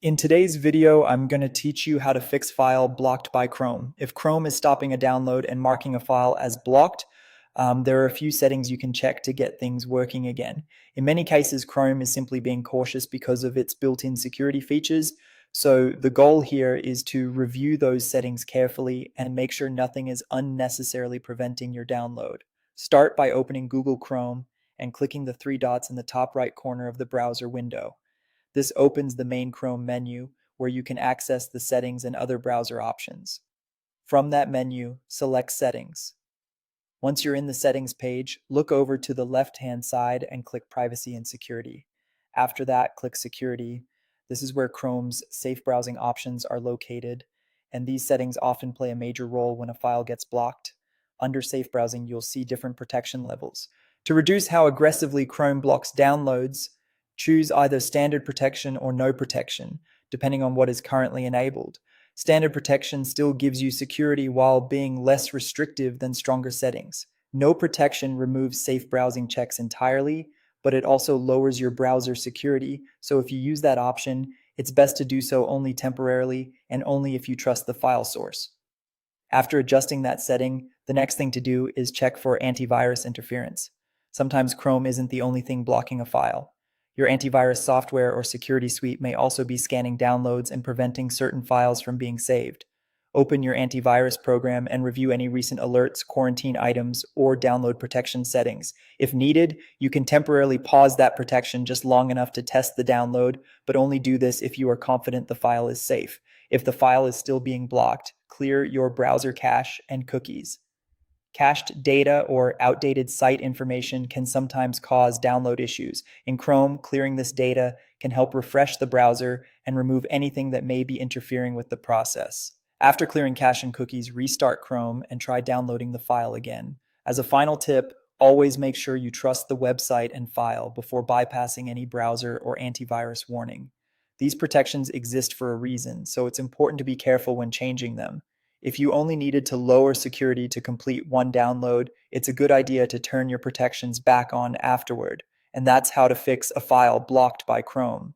In today's video, I'm going to teach you how to fix file blocked by Chrome. If Chrome is stopping a download and marking a file as blocked, there are a few settings you can check to get things working again. In many cases, Chrome is simply being cautious because of its built-in security features. So the goal here is to review those settings carefully and make sure nothing is unnecessarily preventing your download. Start by opening Google Chrome and clicking the three dots in the top right corner of the browser window. This opens the main Chrome menu where you can access the settings and other browser options. From that menu, select Settings. Once you're in the settings page, look over to the left-hand side and click Privacy and Security. After that, click Security. This is where Chrome's safe browsing options are located, and these settings often play a major role when a file gets blocked. Under safe browsing, you'll see different protection levels. To reduce how aggressively Chrome blocks downloads, choose either standard protection or no protection, depending on what is currently enabled. Standard protection still gives you security while being less restrictive than stronger settings. No protection removes safe browsing checks entirely, but it also lowers your browser security. So if you use that option, it's best to do so only temporarily and only if you trust the file source. After adjusting that setting, the next thing to do is check for antivirus interference. Sometimes Chrome isn't the only thing blocking a file. Your antivirus software or security suite may also be scanning downloads and preventing certain files from being saved. Open your antivirus program and review any recent alerts, quarantine items, or download protection settings. If needed, you can temporarily pause that protection just long enough to test the download, but only do this if you are confident the file is safe. If the file is still being blocked, clear your browser cache and cookies. Cached data or outdated site information can sometimes cause download issues. In Chrome, clearing this data can help refresh the browser and remove anything that may be interfering with the process. After clearing cache and cookies, restart Chrome and try downloading the file again. As a final tip, always make sure you trust the website and file before bypassing any browser or antivirus warning. These protections exist for a reason, so it's important to be careful when changing them. If you only needed to lower security to complete one download, it's a good idea to turn your protections back on afterward. And that's how to fix a file blocked by Chrome.